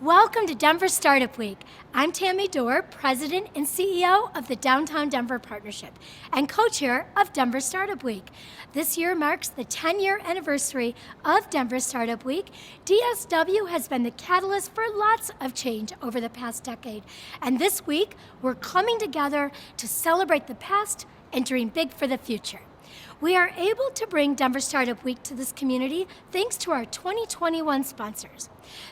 Welcome to Denver Startup Week. I'm Tammy Dorr, President and CEO of the Downtown Denver Partnership and co-chair of Denver Startup Week. This year marks the 10-year anniversary of Denver Startup Week. DSW has been the catalyst for lots of change over the past decade. And this week, we're coming together to celebrate the past and dream big for the future. We are able to bring Denver Startup Week to this community thanks to our 2021 sponsors.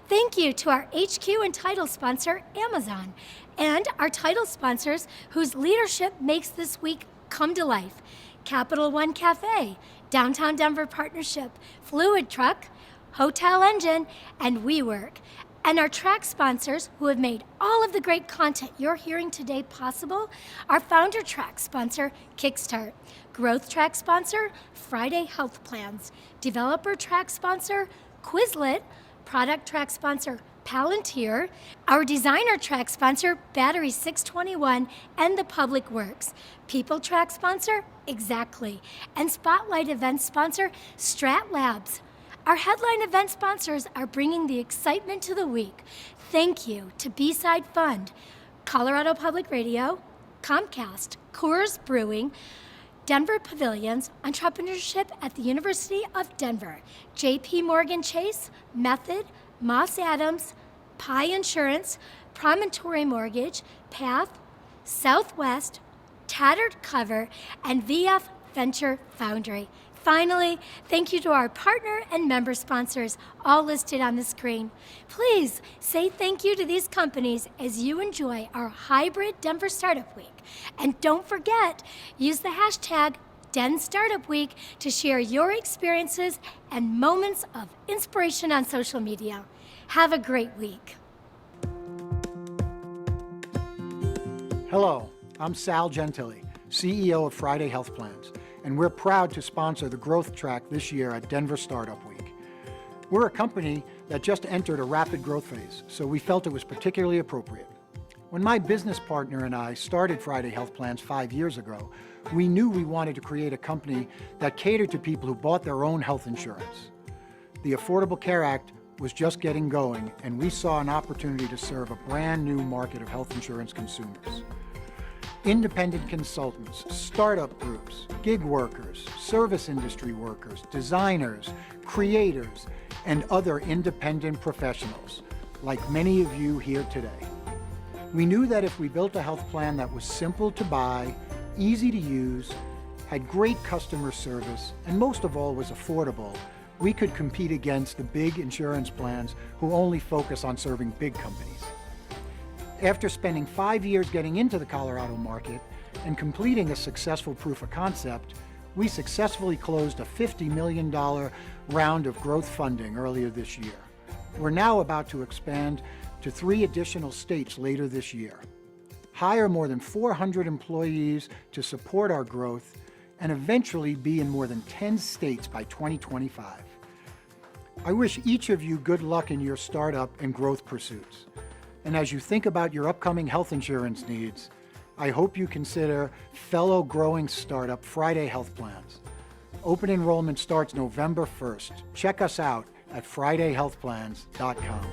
Thank you to our HQ and title sponsor, Amazon, and our title sponsors whose leadership makes this week come to life. Capital One Cafe, Downtown Denver Partnership, Fluid Truck, Hotel Engine, and WeWork. And our track sponsors who have made all of the great content you're hearing today possible, our founder track sponsor, Kickstart, growth track sponsor, Friday Health Plans, developer track sponsor, Quizlet, product track sponsor, Palantir, our designer track sponsor, Battery 621, and the Public Works, people track sponsor, Exactly, and spotlight event sponsor, Strat Labs. Our headline event sponsors are bringing the excitement to the week. Thank you to B-Side Fund, Colorado Public Radio, Comcast, Coors Brewing, Denver Pavilions, Entrepreneurship at the University of Denver, JP Morgan Chase, Method, Moss Adams, Pi Insurance, Promontory Mortgage, Path, Southwest, Tattered Cover, and VF Venture Foundry. Finally, thank you to our partner and member sponsors, all listed on the screen. Please say thank you to these companies as you enjoy our hybrid Denver Startup Week. And don't forget, use the hashtag DenStartupWeek to share your experiences and moments of inspiration on social media. Have a great week. Hello, I'm Sal Gentili, CEO of Friday Health Plans, and we're proud to sponsor the growth track this year at Denver Startup Week. We're a company that just entered a rapid growth phase, so we felt it was particularly appropriate. When my business partner and I started Friday Health Plans 5 years ago, we knew we wanted to create a company that catered to people who bought their own health insurance. The Affordable Care Act was just getting going, and we saw an opportunity to serve a brand new market of health insurance consumers. Independent consultants, startup groups, gig workers, service industry workers, designers, creators, and other independent professionals, like many of you here today. We knew that if we built a health plan that was simple to buy, easy to use, had great customer service, and most of all was affordable, we could compete against the big insurance plans who only focus on serving big companies. After spending 5 years getting into the Colorado market and completing a successful proof of concept, we successfully closed a $50 million round of growth funding earlier this year. We're now about to expand to 3 additional states later this year, hire more than 400 employees to support our growth, and eventually be in more than 10 states by 2025. I wish each of you good luck in your startup and growth pursuits. And as you think about your upcoming health insurance needs, I hope you consider fellow growing startup Friday Health Plans. Open enrollment starts November 1st. Check us out at fridayhealthplans.com.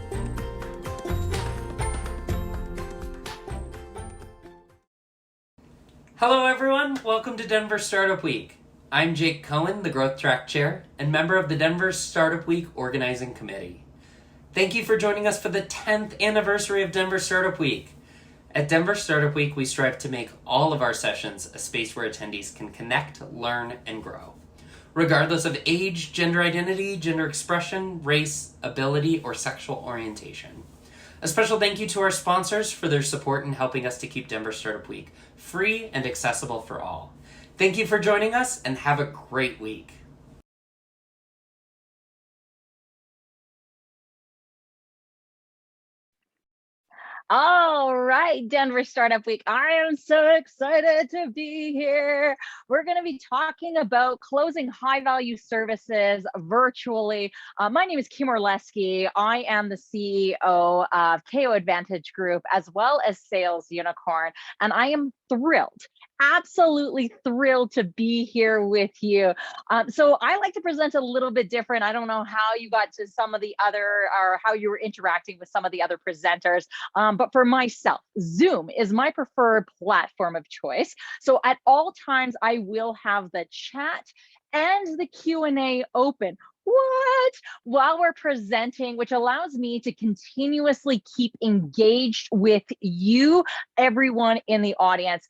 Hello everyone, welcome to Denver Startup Week. I'm Jake Cohen, the Growth Track Chair and member of the Denver Startup Week Organizing Committee. Thank you for joining us for the 10th anniversary of Denver Startup Week. At Denver Startup Week, we strive to make all of our sessions a space where attendees can connect, learn, and grow. Regardless of age, gender identity, gender expression, race, ability, or sexual orientation. A special thank you to our sponsors for their support in helping us to keep Denver Startup Week free and accessible for all. Thank you for joining us and have a great week. All right, Denver Startup Week. I am so excited to be here. We're going to be talking about closing high value services virtually. My name is Kim Orleski. I am the CEO of KO Advantage Group as well as Sales Unicorn, and I am thrilled. Absolutely thrilled to be here with you. So I like to present a little bit different. I don't know how you got to some of the other, or how you were interacting with some of the other presenters. But for myself, Zoom is my preferred platform of choice. So at all times, I will have the chat and the Q&A open. What? While we're presenting, which allows me to continuously keep engaged with you, everyone in the audience.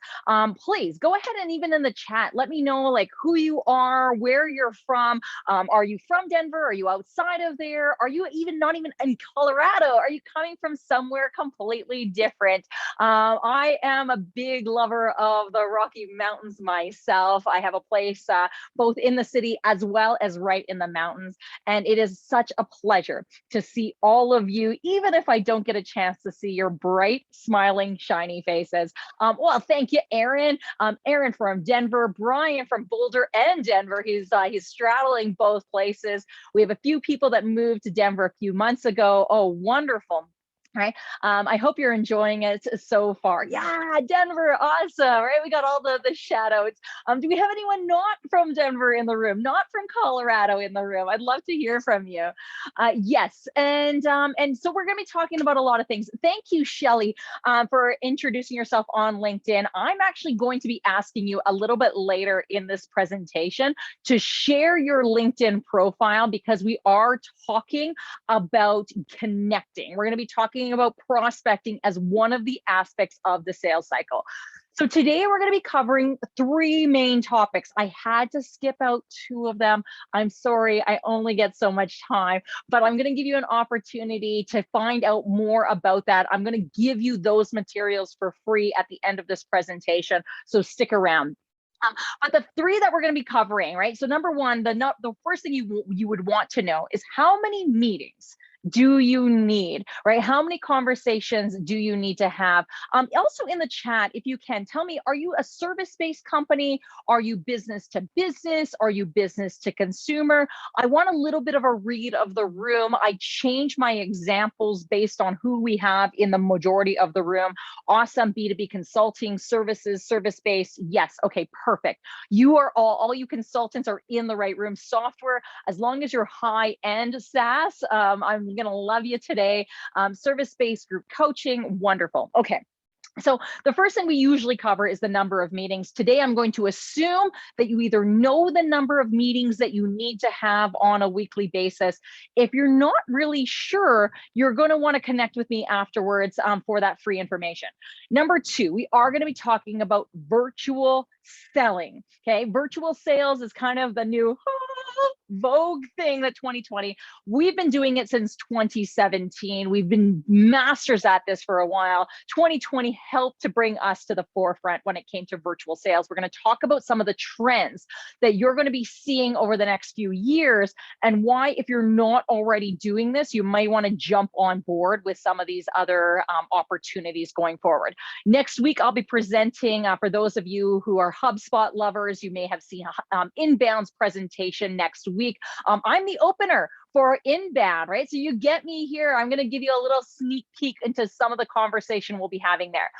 Please go ahead and even in the chat, let me know like who you are, where you're from. Are you from Denver? Are you outside of there? Are you even not even in Colorado? Are you coming from somewhere completely different? I am a big lover of the Rocky Mountains myself. I have a place both in the city as well as right in the mountains. And it is such a pleasure to see all of you, even if I don't get a chance to see your bright, smiling, shiny faces. Well, thank you, Aaron. Aaron from Denver, Brian from Boulder and Denver. He's straddling both places. We have a few people that moved to Denver a few months ago. Oh, wonderful. Right. I hope you're enjoying it so far. Yeah, Denver, awesome. Right. We got all the shout outs. Do we have anyone not from Denver in the room, not from Colorado in the room? I'd love to hear from you. Yes. And so we're going to be talking about a lot of things. Thank you, Shelly, for introducing yourself on LinkedIn. I'm actually going to be asking you a little bit later in this presentation to share your LinkedIn profile because we are talking about connecting. We're going to be talking about prospecting as one of the aspects of the sales cycle. So today we're going to be covering three main topics. I had to skip out two of them. I'm sorry, I only get so much time, but I'm going to give you an opportunity to find out more about that. I'm going to give you those materials for free at the end of this presentation, so stick around. But the three that we're going to be covering, right? So number one, the first thing you would want to know is how many meetings do you need, right? How many conversations do you need to have? Also in the chat, if you can, tell me, are you a service-based company? Are you business to business? Are you business to consumer? I want a little bit of a read of the room. I change my examples based on who we have in the majority of the room. Awesome, B2B consulting, services, service-based. Yes, okay, perfect. You are all you consultants are in the right room. Software, as long as you're high-end SaaS, I'm gonna love you today. Service-based group coaching, wonderful. Okay. So the first thing we usually cover is the number of meetings. Today, I'm going to assume that you either know the number of meetings that you need to have on a weekly basis. If you're not really sure, you're going to want to connect with me afterwards for that free information. Number two, we are going to be talking about virtual selling. Okay, virtual sales is kind of the new vogue thing that 2020. We've been doing it since 2017. We've been masters at this for a while. 2020 helped to bring us to the forefront when it came to virtual sales. We're going to talk about some of the trends that you're going to be seeing over the next few years and why, if you're not already doing this, you might want to jump on board with some of these other opportunities going forward. Next week, I'll be presenting, for those of you who are HubSpot lovers, you may have seen Inbound's presentation next week. I'm the opener for Inbound, right? So you get me here. I'm going to give you a little sneak peek into some of the conversation we'll be having there.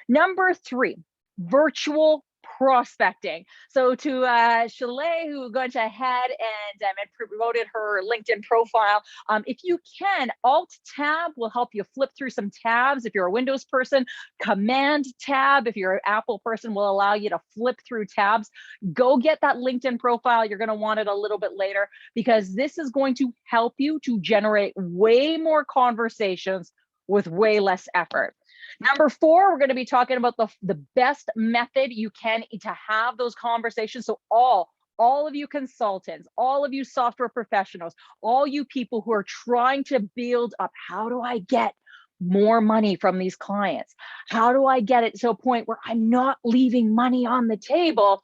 Number three, virtual prospecting. So to Chalet, who went ahead and promoted her LinkedIn profile, if you can, Alt-Tab will help you flip through some tabs. If you're a Windows person, Command-Tab, if you're an Apple person, will allow you to flip through tabs. Go get that LinkedIn profile. You're going to want it a little bit later because this is going to help you to generate way more conversations with way less effort. Number four, we're going to be talking about the best method you can to have those conversations. So all of you consultants, all of you software professionals, all you people who are trying to build up, how do I get more money from these clients? How do I get it to a point where I'm not leaving money on the table?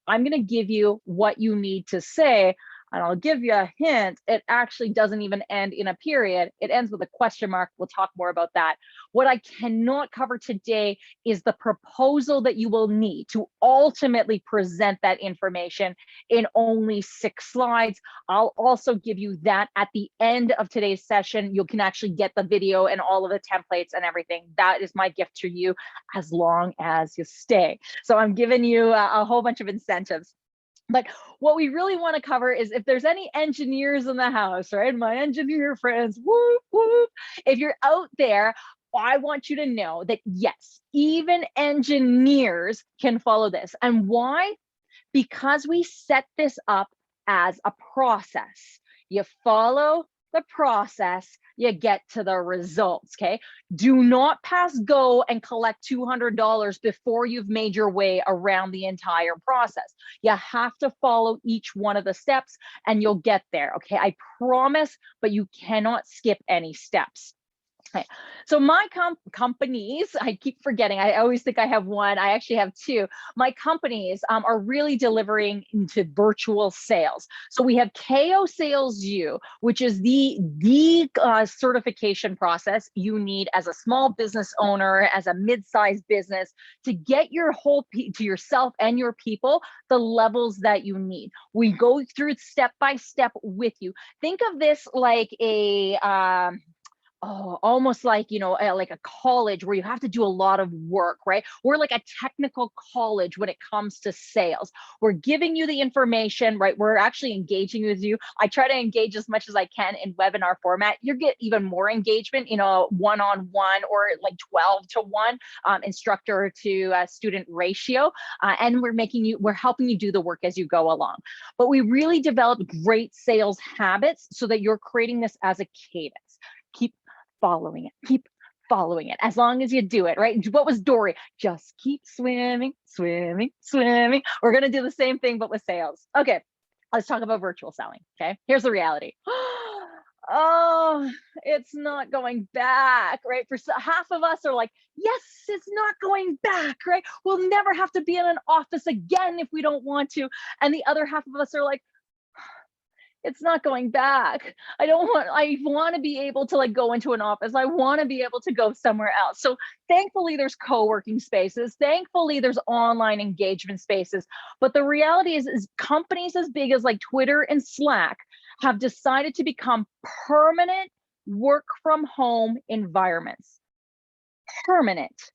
I'm going to give you what you need to say. And I'll give you a hint, it actually doesn't even end in a period. It ends with a question mark. We'll talk more about that. What I cannot cover today is the proposal that you will need to ultimately present that information in only 6 slides. I'll also give you that at the end of today's session. You can actually get the video and all of the templates and everything. That is my gift to you as long as you stay. So I'm giving you a whole bunch of incentives. But what we really want to cover is if there's any engineers in the house, right? My engineer friends, whoop, whoop. If you're out there, I want you to know that yes, even engineers can follow this. And why? Because we set this up as a process. You follow the process, you get to the results, okay? Do not pass go and collect $200 before you've made your way around the entire process. You have to follow each one of the steps and you'll get there, okay? I promise, but you cannot skip any steps. Okay. So my companies, I keep forgetting, I always think I have one, I actually have two. My companies are really delivering into virtual sales. So we have KO Sales U, which is the certification process you need as a small business owner, as a mid-sized business, to get your to yourself and your people the levels that you need. We go through it step by step with you. Think of this like a almost like, like a college where you have to do a lot of work, right? We're like a technical college when it comes to sales. We're giving you the information, right? We're actually engaging with you. I try to engage as much as I can in webinar format. You get even more engagement, one-on-one or like 12-to-1 instructor to student ratio. And we're helping you do the work as you go along. But we really develop great sales habits so that you're creating this as a cadence. Keep following it as long as you do it, right? What was Dory? Just keep swimming, swimming, swimming. We're going to do the same thing, but with sales. Okay, let's talk about virtual selling. Okay, here's the reality. Oh, it's not going back, right? For half of us are like, yes, it's not going back, right? We'll never have to be in an office again if we don't want to. And the other half of us are like, it's not going back. I want to be able to go into an office. I want to be able to go somewhere else. So thankfully there's co-working spaces. Thankfully there's online engagement spaces. But the reality is companies as big as like Twitter and Slack have decided to become permanent work from home environments. Permanent.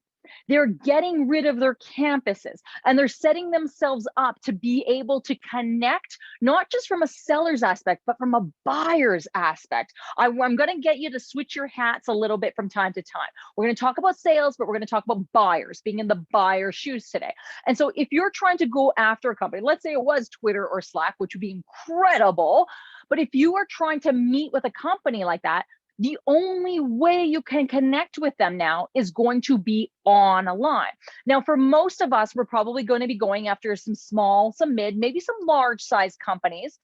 They're getting rid of their campuses and they're setting themselves up to be able to connect, not just from a seller's aspect, but from a buyer's aspect. I'm going to get you to switch your hats a little bit from time to time. We're going to talk about sales, but we're going to talk about buyers, being in the buyer's shoes today. And so if you're trying to go after a company, let's say it was Twitter or Slack, which would be incredible. But if you are trying to meet with a company like that, the only way you can connect with them now is going to be online. Now, for most of us, we're probably going to be going after some small, some mid, maybe some large size companies,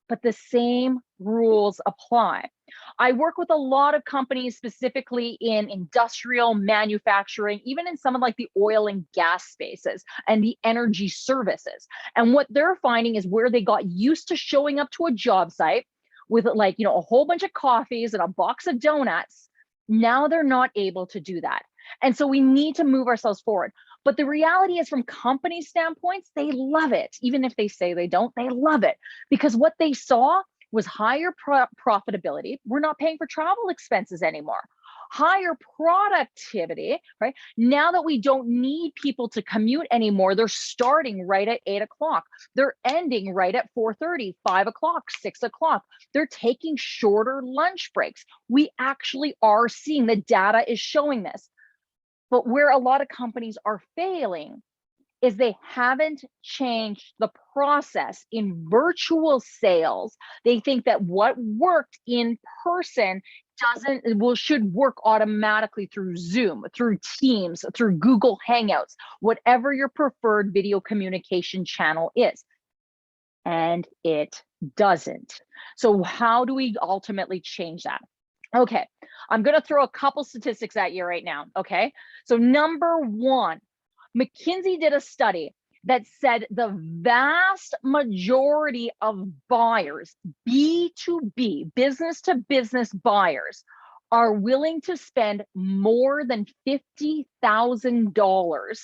but the same rules apply. I work with a lot of companies specifically in industrial manufacturing, even in some of like the oil and gas spaces and the energy services. And what they're finding is where they got used to showing up to a job site with a whole bunch of coffees and a box of donuts, now they're not able to do that. And so we need to move ourselves forward. But the reality is from company standpoints, they love it. Even if they say they don't, they love it because what they saw was higher profitability. We're not paying for travel expenses anymore. Higher productivity, right? Now that we don't need people to commute anymore, they're starting right at 8 o'clock. They're ending right at 4:30, 5 o'clock, 6 o'clock. They're taking shorter lunch breaks. We actually are seeing the data is showing this. But where a lot of companies are failing is they haven't changed the process in virtual sales. They think that what worked in person should work automatically through Zoom, through Teams, through Google Hangouts, whatever your preferred video communication channel is. And it doesn't. So how do we ultimately change that? Okay, I'm going to throw a couple statistics at you right now. Okay, so number one, McKinsey did a study that said the vast majority of buyers, B2B, business to business buyers, are willing to spend more than $50,000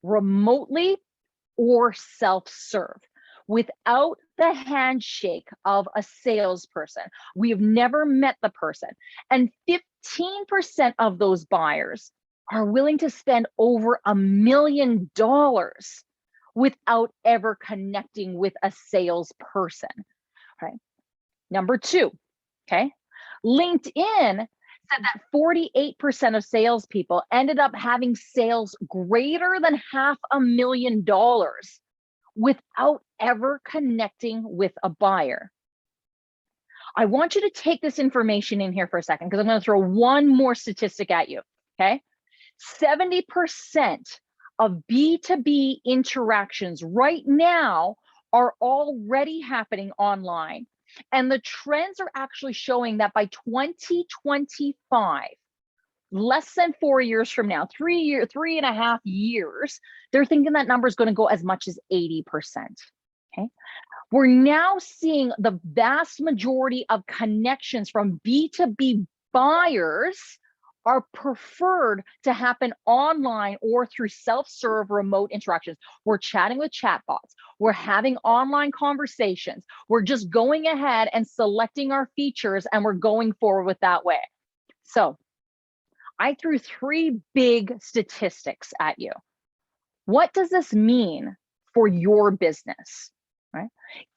remotely or self-serve without the handshake of a salesperson. We have never met the person. And 15% of those buyers are willing to spend over $1 million without ever connecting with a salesperson. Right. Number two, okay, LinkedIn said that 48% of salespeople ended up having sales greater than $500,000 without ever connecting with a buyer. I want you to take this information in here for a second, because I'm going to throw one more statistic at you. Okay. 70% of B2B interactions right now are already happening online. And the trends are actually showing that by 2025, less than 4 years from now, 3.5 years, they're thinking that number is going to go as much as 80%. Okay. We're now seeing the vast majority of connections from B2B buyers are preferred to happen online or through self-serve remote interactions. We're chatting with chatbots. We're having online conversations. We're just going ahead and selecting our features, and we're going forward with that way. So I threw 3 big statistics at you. What does this mean for your business? Right?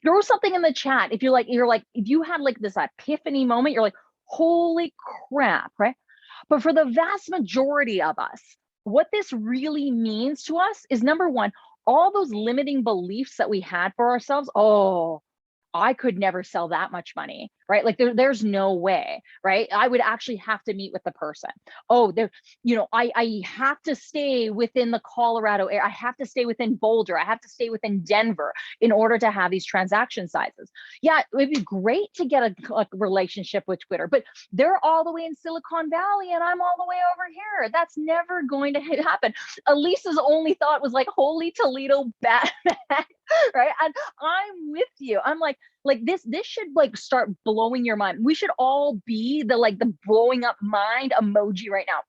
Throw something in the chat if if you had like this epiphany moment, you're like, holy crap, right? But for the vast majority of us, what this really means to us is, number one, all those limiting beliefs that we had for ourselves. Oh, I could never sell that much money, right? Like there's no way, right? I would actually have to meet with the person. Oh, I have to stay within the Colorado area. I have to stay within Boulder. I have to stay within Denver in order to have these transaction sizes. Yeah, it'd be great to get a relationship with Twitter, but they're all the way in Silicon Valley and I'm all the way over here. That's never going to happen. Elisa's only thought was like, holy Toledo Batman. Right? And I'm with you. I'm like this should start blowing your mind. We should all be the blowing up mind emoji right now.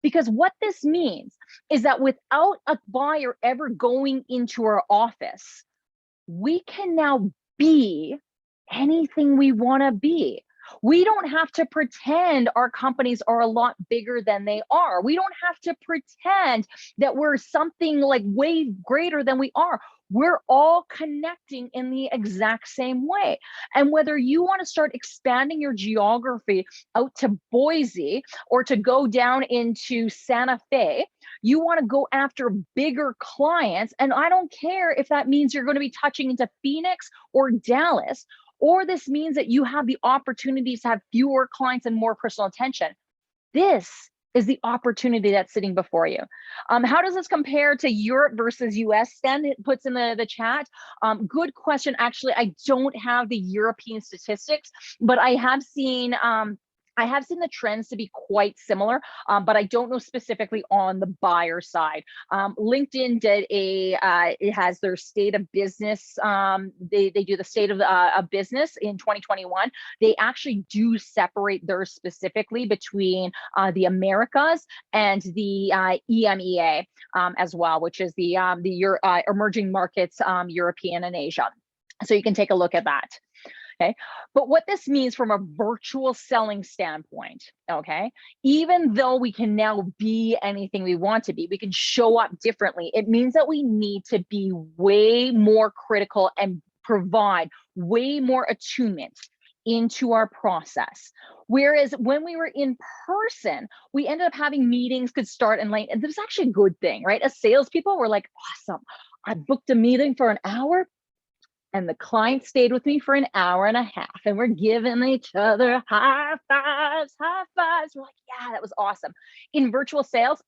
Because what this means is that without a buyer ever going into our office, we can now be anything we want to be. We don't have to pretend our companies are a lot bigger than they are. We don't have to pretend that we're something like way greater than we are. We're all connecting in the exact same way. And whether you want to start expanding your geography out to Boise or to go down into Santa Fe, you want to go after bigger clients. And I don't care if that means you're going to be touching into Phoenix or Dallas, or this means that you have the opportunities to have fewer clients and more personal attention. This is the opportunity that's sitting before you. How does this compare to Europe versus US? Stan puts in the chat. Good question. Actually, I don't have the European statistics, but I have seen the trends to be quite similar, but I don't know specifically on the buyer side. LinkedIn did it has their state of business. They do the state of business in 2021. They actually do separate theirs specifically between the Americas and the EMEA as well, which is the emerging markets, European and Asia. So you can take a look at that. Okay. But what this means from a virtual selling standpoint, okay, even though we can now be anything we want to be, we can show up differently. It means that we need to be way more critical and provide way more attunement into our process. Whereas when we were in person, we ended up having meetings could start and late. And this was actually a good thing, right? As salespeople, we're like, awesome. I booked a meeting for an hour. And the client stayed with me for an hour and a half, and we're giving each other high fives. We're like, yeah, that was awesome. In virtual sales,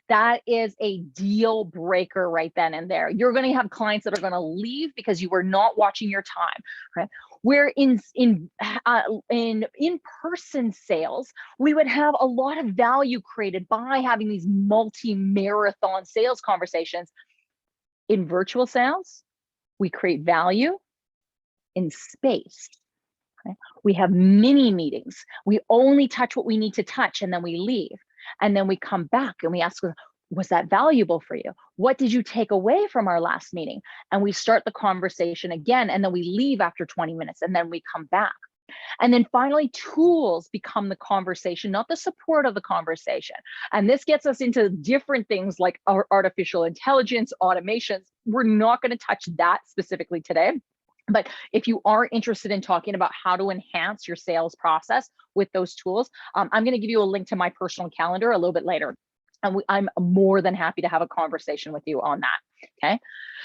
that is a deal breaker right then and there. You're going to have clients that are going to leave because you were not watching your time, right? Where in in-person sales, we would have a lot of value created by having these multi-marathon sales conversations. In virtual sales, we create value in space. Okay? We have mini meetings. We only touch what we need to touch and then we leave. And then we come back and we ask, was that valuable for you? What did you take away from our last meeting? And we start the conversation again, and then we leave after 20 minutes and then we come back. And then finally, tools become the conversation, not the support of the conversation. And this gets us into different things like artificial intelligence, automations. We're not going to touch that specifically today. But if you are interested in talking about how to enhance your sales process with those tools, I'm going to give you a link to my personal calendar a little bit later. And I'm more than happy to have a conversation with you on that. Okay.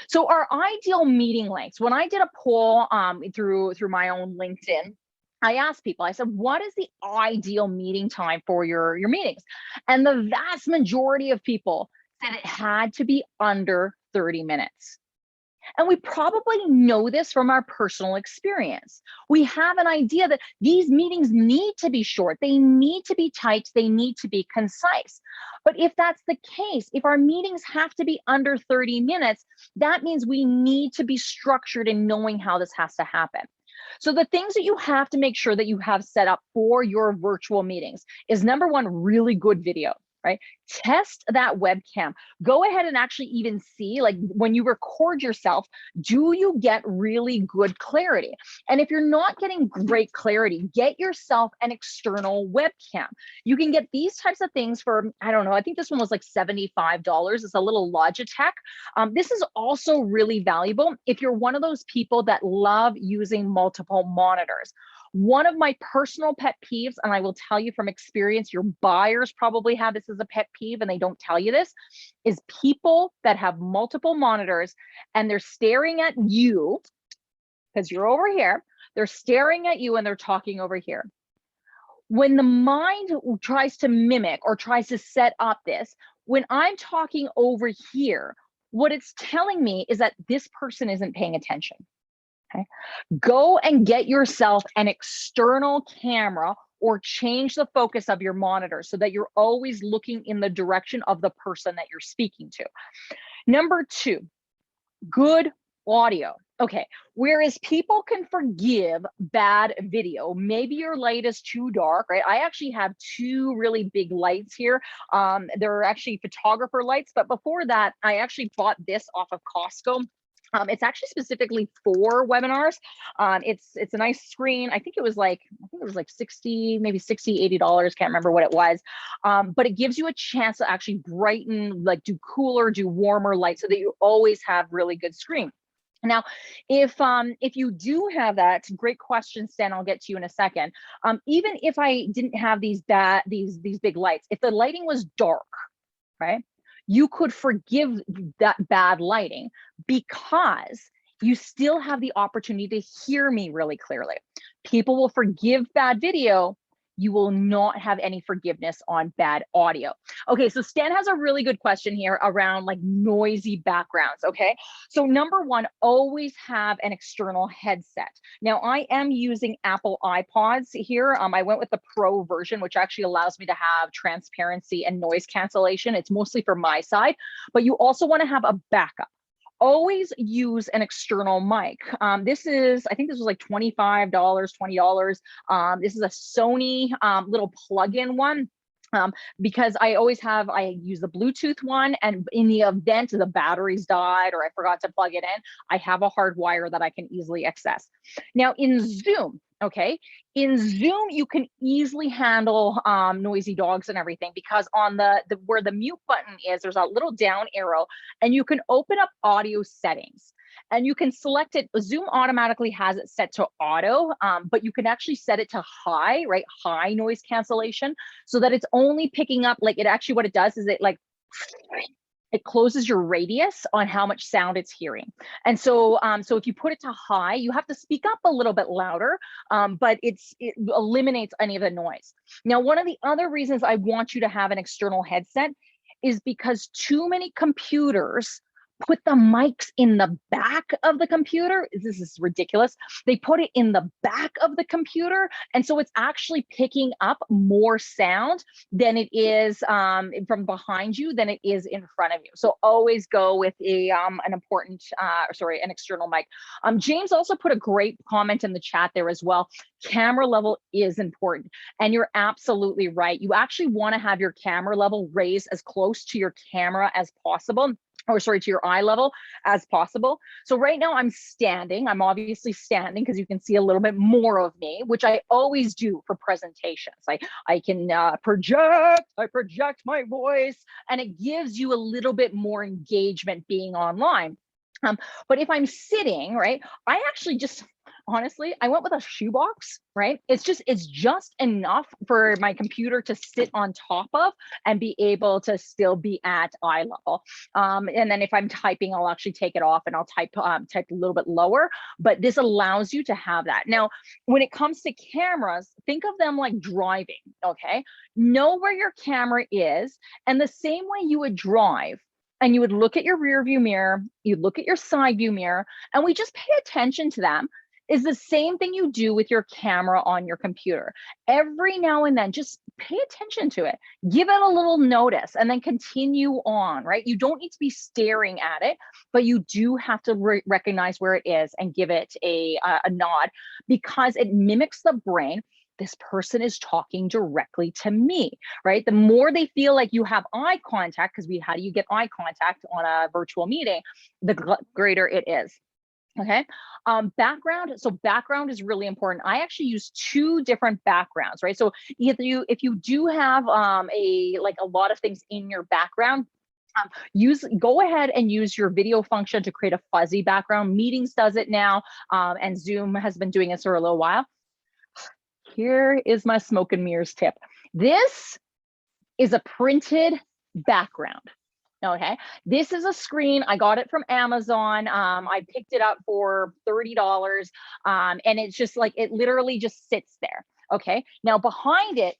So our ideal meeting lengths, when I did a poll through my own LinkedIn, I asked people, I said, what is the ideal meeting time for your meetings? And the vast majority of people said it had to be under 30 minutes. And we probably know this from our personal experience. We have an idea that these meetings need to be short, they need to be tight, they need to be concise. But if that's the case, if our meetings have to be under 30 minutes, that means we need to be structured in knowing how this has to happen. So the things that you have to make sure that you have set up for your virtual meetings is, number one, really good video. Right? Test that webcam. Go ahead and actually even see, like, when you record yourself, do you get really good clarity? And if you're not getting great clarity, get yourself an external webcam. You can get these types of things for, I don't know, I think this one was like $75. It's a little Logitech. This is also really valuable if you're one of those people that love using multiple monitors. One of my personal pet peeves, and I will tell you from experience, your buyers probably have this as a pet peeve and they don't tell you this, is people that have multiple monitors and they're staring at you, because you're over here, they're staring at you and they're talking over here. When the mind tries to mimic or tries to set up this, when I'm talking over here, what it's telling me is that this person isn't paying attention. Okay. Go and get yourself an external camera or change the focus of your monitor so that you're always looking in the direction of the person that you're speaking to. Number two, good audio. Okay, whereas people can forgive bad video, maybe your light is too dark, right? I actually have two really big lights here. They're actually photographer lights, but before that, I actually bought this off of Costco. It's actually specifically for webinars. It's a nice screen. I think it was like 60, maybe $60, $80. Can't remember what it was. But it gives you a chance to actually brighten, like do cooler, do warmer light so that you always have really good screen. Now, if you do have that, great question, Stan, I'll get to you in a second. Even if I didn't have these big lights, if the lighting was dark, right? You could forgive that bad lighting because you still have the opportunity to hear me really clearly. People will forgive bad video. You will not have any forgiveness on bad audio. Okay, so Stan has a really good question here around like noisy backgrounds, okay? So number one, always have an external headset. Now I am using Apple iPods here. I went with the Pro version, which actually allows me to have transparency and noise cancellation. It's mostly for my side, but you also wanna have a backup. Always use an external mic. I think this was like $25, $20. This is a Sony little plug-in one. Because I use the Bluetooth one, and in the event the batteries died or I forgot to plug it in, I have a hard wire that I can easily access. Now in Zoom, okay, in Zoom you can easily handle noisy dogs and everything, because on where the mute button is, there's a little down arrow and you can open up audio settings. And you can select it. Zoom automatically has it set to auto, but you can actually set it to high, right? High noise cancellation, so that it's only picking up, like, what it does is it closes your radius on how much sound it's hearing. And so, if you put it to high, you have to speak up a little bit louder, but it eliminates any of the noise. Now, one of the other reasons I want you to have an external headset is because too many computers put the mics in the back of the computer. This is ridiculous. They put it in the back of the computer. And so it's actually picking up more sound than it is from behind you than it is in front of you. So always go with an external mic. James also put a great comment in the chat there as well. Camera level is important. And you're absolutely right. You actually want to have your camera level raised as close to your camera as possible, to your eye level as possible. So right now I'm standing. I'm obviously standing because you can see a little bit more of me, which I always do for presentations. I can project my voice, and it gives you a little bit more engagement being online. But if I'm sitting, right, I actually just, honestly, I went with a shoebox, right? It's just enough for my computer to sit on top of and be able to still be at eye level. And then if I'm typing, I'll actually take it off and I'll type a little bit lower, but this allows you to have that. Now, when it comes to cameras, think of them like driving, okay? Know where your camera is, and the same way you would drive, and you would look at your rear view mirror, you look at your side view mirror, and we just pay attention to them, is the same thing you do with your camera on your computer. Every now and then, just pay attention to it, give it a little notice, and then continue on, right? You don't need to be staring at it, but you do have to recognize where it is and give it a nod, because it mimics the brain. This person is talking directly to me, right? The more they feel like you have eye contact, because how do you get eye contact on a virtual meeting, the greater it is. Okay. Background. So background is really important. I actually use 2 different backgrounds, right? So if you do have a lot of things in your background, go ahead and use your video function to create a fuzzy background. Meetings does it now, and Zoom has been doing it for a little while. Here is my smoke and mirrors tip. This is a printed background. Okay, this is a screen. I got it from Amazon. I picked it up for $30, and it's just like, it literally just sits there. Okay, now behind it,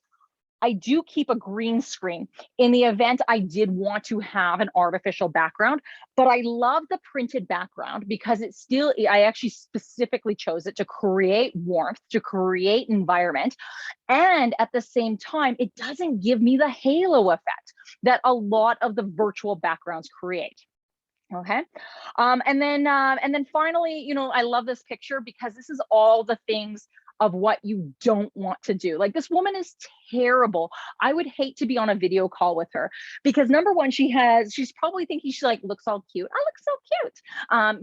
I do keep a green screen in the event I did want to have an artificial background, but I love the printed background because I actually specifically chose it to create warmth, to create environment. And at the same time, it doesn't give me the halo effect that a lot of the virtual backgrounds create. Okay. And then finally, I love this picture because this is all the things of what you don't want to do. Like, this woman is terrible. I would hate to be on a video call with her because, number one, she's probably thinking she looks all cute. I look so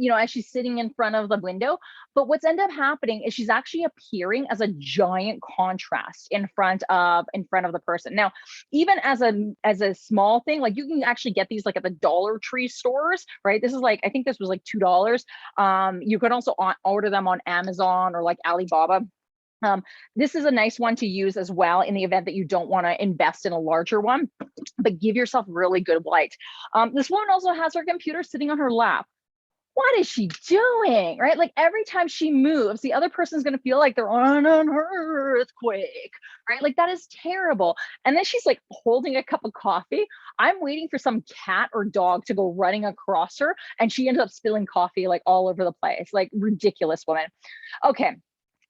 cute, as she's sitting in front of the window. But what's ended up happening is she's actually appearing as a giant contrast in front of the person. Now, even as a small thing, like, you can actually get these at the Dollar Tree stores, right? This is I think this was $2. You could also order them on Amazon or Alibaba. This is a nice one to use as well in the event that you don't want to invest in a larger one, but give yourself really good light. This woman also has her computer sitting on her lap. What is she doing, right? Like, every time she moves, the other person's going to feel like they're on an earthquake, right? Like, that is terrible. And then she's holding a cup of coffee. I'm waiting for some cat or dog to go running across her, and she ends up spilling coffee all over the place. Ridiculous woman. Okay.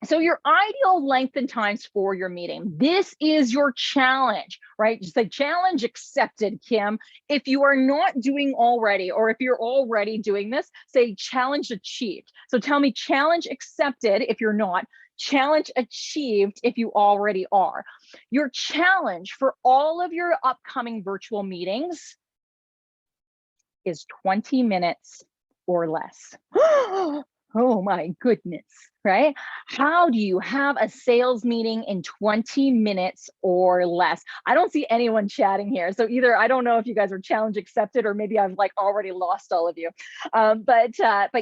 So your ideal length and times for your meeting. This is your challenge, right? Just say challenge accepted, Kim. If you are not doing already, or if you're already doing this, say challenge achieved. So tell me challenge accepted if you're not, challenge achieved if you already are. Your challenge for all of your upcoming virtual meetings is 20 minutes or less. Oh my goodness, right? How do you have a sales meeting in 20 minutes or less? I don't see anyone chatting here. So either, I don't know if you guys are challenge accepted, or maybe I've already lost all of you. But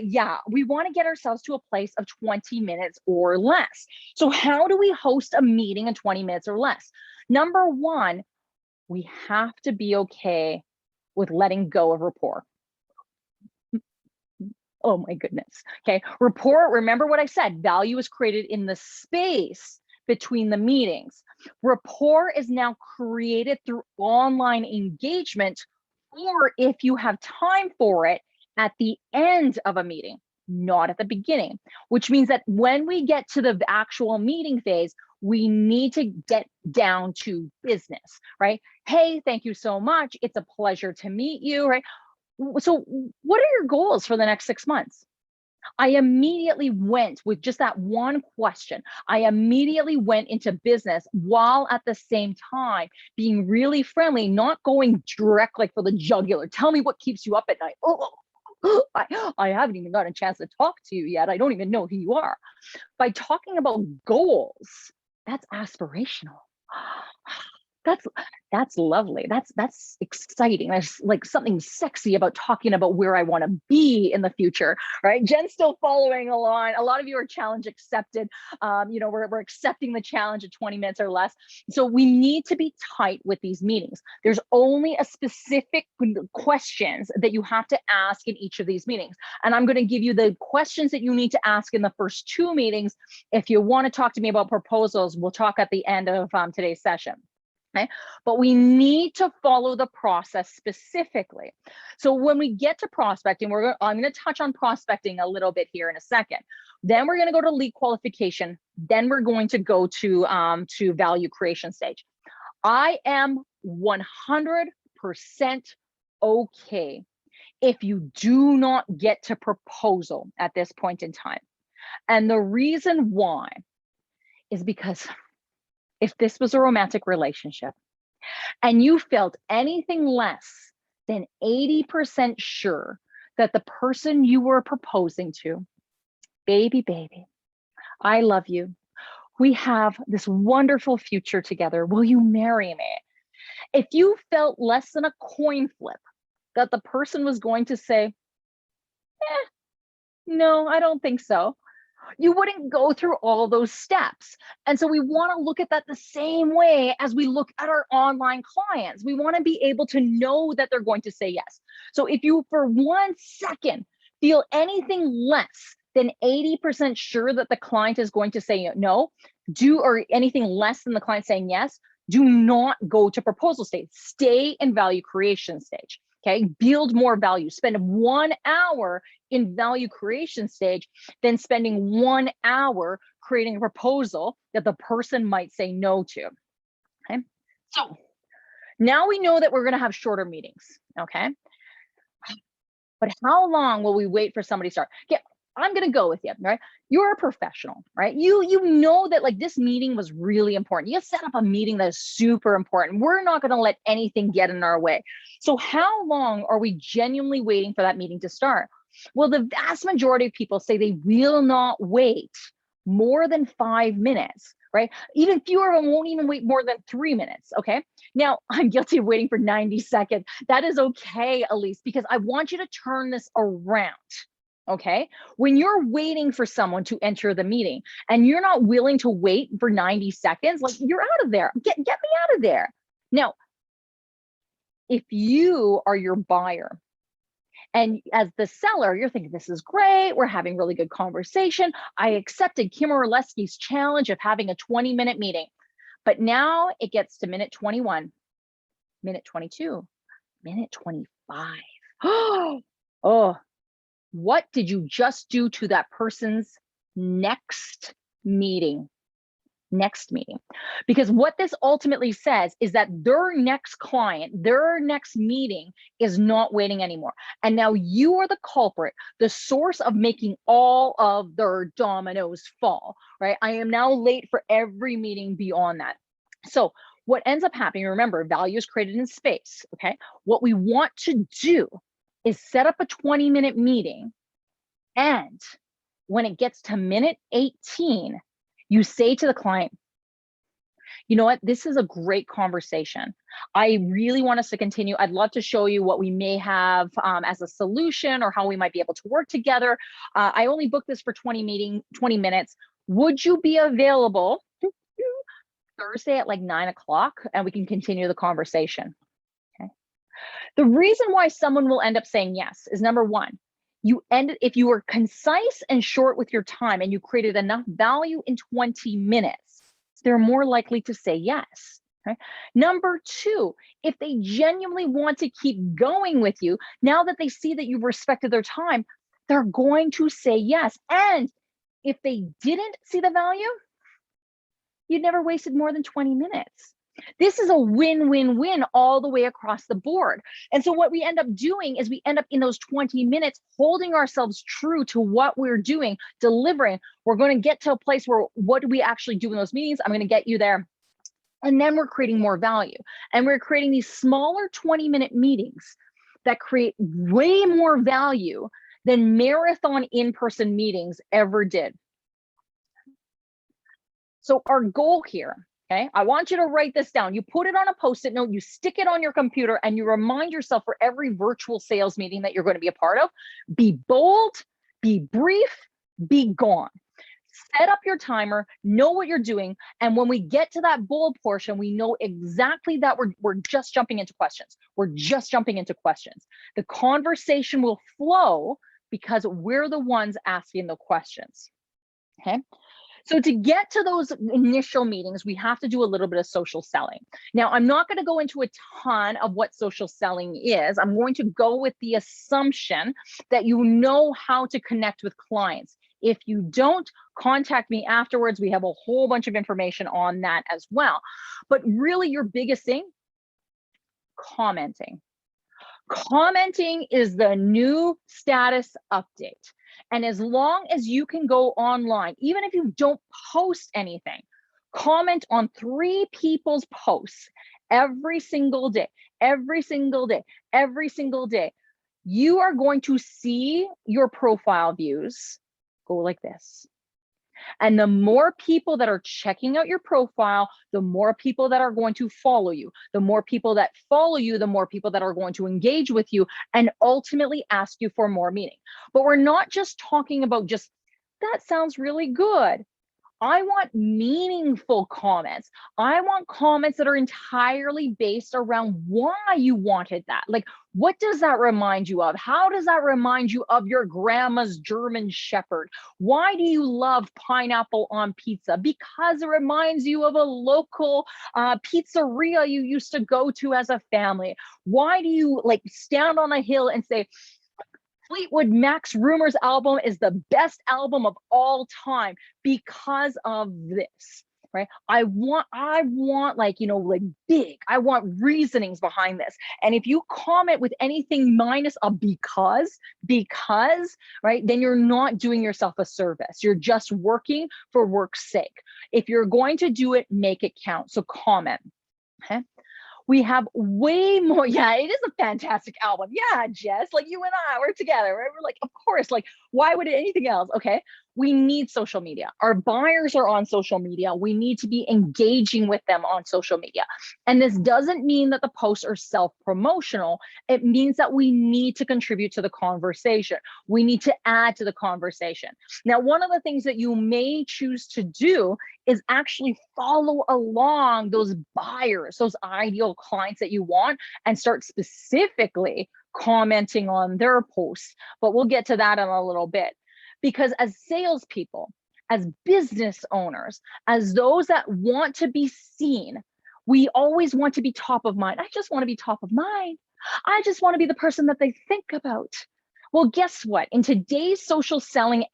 yeah, we want to get ourselves to a place of 20 minutes or less. So how do we host a meeting in 20 minutes or less? Number one, we have to be okay with letting go of rapport. Oh my goodness. Okay. Rapport, remember what I said, value is created in the space between the meetings. Rapport is now created through online engagement or if you have time for it at the end of a meeting, not at the beginning, which means that when we get to the actual meeting phase, we need to get down to business, right? Hey, thank you so much. It's a pleasure to meet you, right? So what are your goals for the next 6 months? I immediately went with just that one question. I immediately went into business while at the same time being really friendly, not going direct like for the jugular. Tell me what keeps you up at night. I haven't even got a chance to talk to you yet. I don't even know who you are. By talking about goals, that's aspirational. That's that's lovely. That's exciting. There's like something sexy about talking about where I want to be in the future, right? Jen's still following along. A lot of you are challenge accepted. We're accepting the challenge of 20 minutes or less. So we need to be tight with these meetings. There's only a specific questions that you have to ask in each of these meetings. And I'm going to give you the questions that you need to ask in the first 2 meetings. If you want to talk to me about proposals, we'll talk at the end of today's session. Okay. But we need to follow the process specifically. So when we get to prospecting, I'm going to touch on prospecting a little bit here in a second. Then we're going to go to lead qualification. Then we're going to go to value creation stage. I am 100% okay if you do not get to proposal at this point in time. And the reason why is because if this was a romantic relationship and you felt anything less than 80% sure that the person you were proposing to, baby, I love you. We have this wonderful future together. Will you marry me? If you felt less than a coin flip that the person was going to say, no, I don't think so, you wouldn't go through all those steps. And so we want to look at that the same way as we look at our online clients. We want to be able to know that they're going to say yes. So if you for 1 second feel anything less than 80% sure that the client is going to say no, or anything less than the client saying yes, do not go to proposal stage. Stay in value creation stage. Okay, build more value. Spend 1 hour in value creation stage, then spending 1 hour creating a proposal that the person might say no to. Okay, so now we know that we're going to have shorter meetings. Okay, but how long will we wait for somebody to start? Okay, I'm going to go with you, right? You're a professional, right? You know that like this meeting was really important. You set up a meeting that is super important. We're not going to let anything get in our way. So how long are we genuinely waiting for that meeting to start? Well, the vast majority of people say they will not wait more than 5 minutes, right? Even fewer of them won't even wait more than 3 minutes, okay? Now, I'm guilty of waiting for 90 seconds. That is okay, Elise, because I want you to turn this around. Okay, when you're waiting for someone to enter the meeting and you're not willing to wait for 90 seconds, like you're out of there. Get me out of there. Now, if you are your buyer and as the seller, you're thinking, this is great. We're having really good conversation. I accepted Kim Orlesky's challenge of having a 20-minute meeting, but now it gets to minute 21, minute 22, minute 25. Oh, what did you just do to that person's next meeting? Because what this ultimately says is that their next client, their next meeting is not waiting anymore. And now you are the culprit, the source of making all of their dominoes fall, right? I am now late for every meeting beyond that. So what ends up happening, remember, value is created in space, okay? What we want to do is set up a 20-minute meeting. And when it gets to minute 18, you say to the client, you know what, this is a great conversation. I really want us to continue. I'd love to show you what we may have as a solution or how we might be able to work together. I only booked this for 20 minutes. Would you be available Thursday at like 9 o'clock and we can continue the conversation? Okay. The reason why someone will end up saying yes is number one, if you were concise and short with your time and you created enough value in 20 minutes, they're more likely to say yes. Okay. Number two, if they genuinely want to keep going with you, now that they see that you've respected their time, they're going to say yes. And if they didn't see the value, you'd never wasted more than 20 minutes. This is a win-win-win all the way across the board. And so what we end up doing is we end up in those 20 minutes holding ourselves true to what we're doing, delivering. We're going to get to a place where what do we actually do in those meetings? I'm going to get you there. And then we're creating more value. And we're creating these smaller 20-minute meetings that create way more value than marathon in-person meetings ever did. So our goal here, okay, I want you to write this down. You put it on a Post-it note, you stick it on your computer, and you remind yourself for every virtual sales meeting that you're going to be a part of, be bold, be brief, be gone. Set up your timer, know what you're doing, and when we get to that bold portion, we know exactly that we're just jumping into questions. We're just jumping into questions. The conversation will flow because we're the ones asking the questions, okay? So to get to those initial meetings, we have to do a little bit of social selling. Now, I'm not going to go into a ton of what social selling is. I'm going to go with the assumption that you know how to connect with clients. If you don't, contact me afterwards. We have a whole bunch of information on that as well. But really your biggest thing, commenting. Commenting is the new status update. And as long as you can go online, even if you don't post anything, comment on 3 people's posts every single day, every single day, every single day. You are going to see your profile views go like this. And the more people that are checking out your profile, the more people that are going to follow you. The more people that follow you, the more people that are going to engage with you and ultimately ask you for more meeting. But we're not just talking about just, that sounds really good. I want meaningful comments. I want comments that are entirely based around why you wanted that. Like, what does that remind you of? How does that remind you of your grandma's German Shepherd? Why do you love pineapple on pizza? Because it reminds you of a local pizzeria you used to go to as a family. Why do you like stand on a hill and say, Fleetwood Mac's Rumors album is the best album of all time because of this, right? I want like, like big, I want reasonings behind this. And if you comment with anything minus a because, right, then you're not doing yourself a service. You're just working for work's sake. If you're going to do it, make it count. So comment, okay? We have way more. Yeah, it is a fantastic album. Yeah, Jess, like you and I, we're together, right? We're like, of course, like, why would it anything else? Okay. We need social media. Our buyers are on social media. We need to be engaging with them on social media. And this doesn't mean that the posts are self-promotional. It means that we need to contribute to the conversation. We need to add to the conversation. Now, one of the things that you may choose to do is actually follow along those buyers, those ideal clients that you want, and start specifically commenting on their posts. But we'll get to that in a little bit. Because as salespeople, as business owners, as those that want to be seen, we always want to be top of mind. I just want to be top of mind. I just want to be the person that they think about. Well, guess what? In today's social selling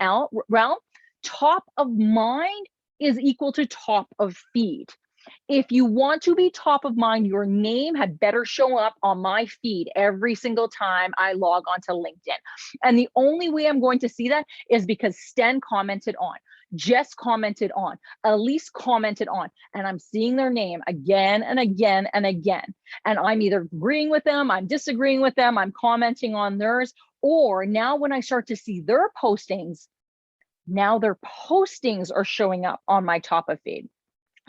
realm, top of mind is equal to top of feed. If you want to be top of mind, your name had better show up on my feed every single time I log onto LinkedIn. And the only way I'm going to see that is because Sten commented on, Jess commented on, Elise commented on, and I'm seeing their name again and again and again. And I'm either agreeing with them, I'm disagreeing with them, I'm commenting on theirs, or now when I start to see their postings, now their postings are showing up on my top of feed.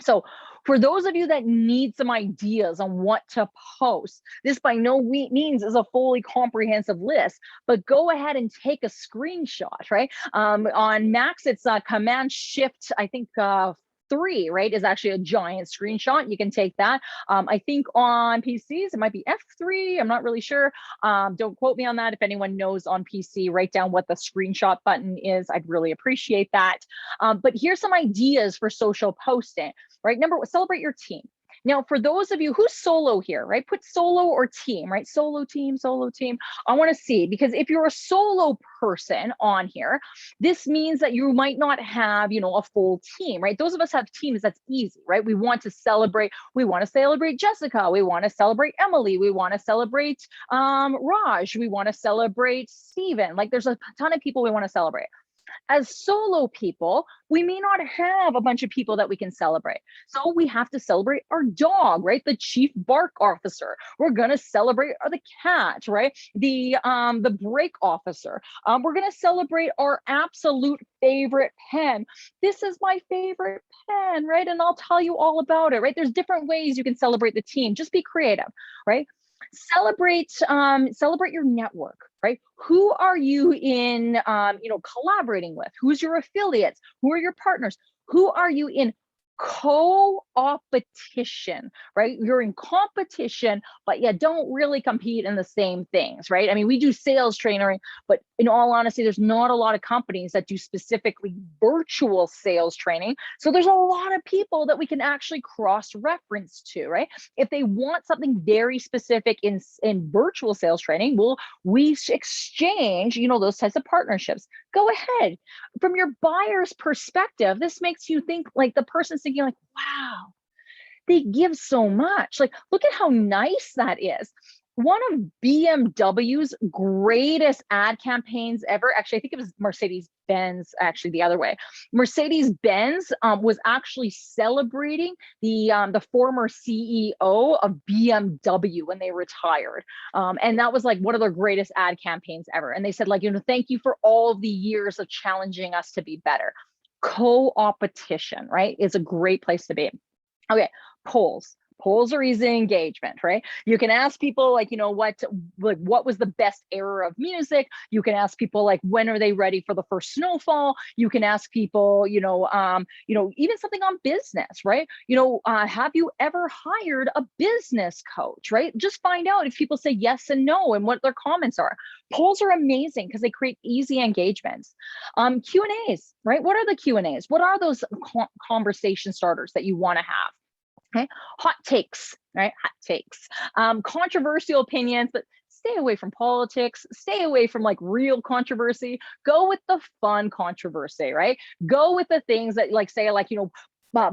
So for those of you that need some ideas on what to post, this by no means is a fully comprehensive list, but go ahead and take a screenshot, right? On Macs, it's Command Shift, I think 3, right, is actually a giant screenshot. You can take that. I think on PCs, it might be F3. I'm not really sure. Don't quote me on that. If anyone knows on PC, write down what the screenshot button is. I'd really appreciate that. But here's some ideas for social posting, right? Number one, celebrate your team. Now, for those of you who's solo here, right? Put solo or team, right? Solo team, solo team. I want to see, because if you're a solo person on here, this means that you might not have, a full team, right? Those of us have teams, that's easy, right? We want to celebrate Jessica. We want to celebrate Emily. We want to celebrate Raj. We want to celebrate Steven. Like there's a ton of people we want to celebrate. As solo people, we may not have a bunch of people that we can celebrate. So we have to celebrate our dog, right? The chief bark officer. We're going to celebrate the cat, right? The brake officer. We're going to celebrate our absolute favorite pen. This is my favorite pen, right? And I'll tell you all about it, right? There's different ways you can celebrate the team. Just be creative, right? Celebrate your network, right? Who are you in collaborating with? Who's your affiliates? Who are your partners? Who are you in co-opetition, right? You're in competition, but you don't really compete in the same things, right? I mean, we do sales training, but in all honesty, there's not a lot of companies that do specifically virtual sales training. So there's a lot of people that we can actually cross-reference to, right? If they want something very specific in virtual sales training, we exchange, those types of partnerships. Go ahead. From your buyer's perspective, this makes you think like the person's thinking like, wow, they give so much. Like, look at how nice that is. One of BMW's greatest ad campaigns ever, actually, I think it was Mercedes-Benz, actually the other way. Mercedes-Benz was actually celebrating the former CEO of BMW when they retired. And that was like one of their greatest ad campaigns ever. And they said like, thank you for all of the years of challenging us to be better. Co-opetition, right, is a great place to be. Okay, polls. Polls are easy engagement, right? You can ask people like, what was the best era of music? You can ask people like, when are they ready for the first snowfall? You can ask people, even something on business, right? Have you ever hired a business coach, right? Just find out if people say yes and no and what their comments are. Polls are amazing because they create easy engagements. Q&As, right? What are the Q&As? What are those conversation starters that you want to have? Okay, hot takes, right? Hot takes, controversial opinions, but stay away from politics, stay away from like real controversy, go with the fun controversy, right? Go with the things that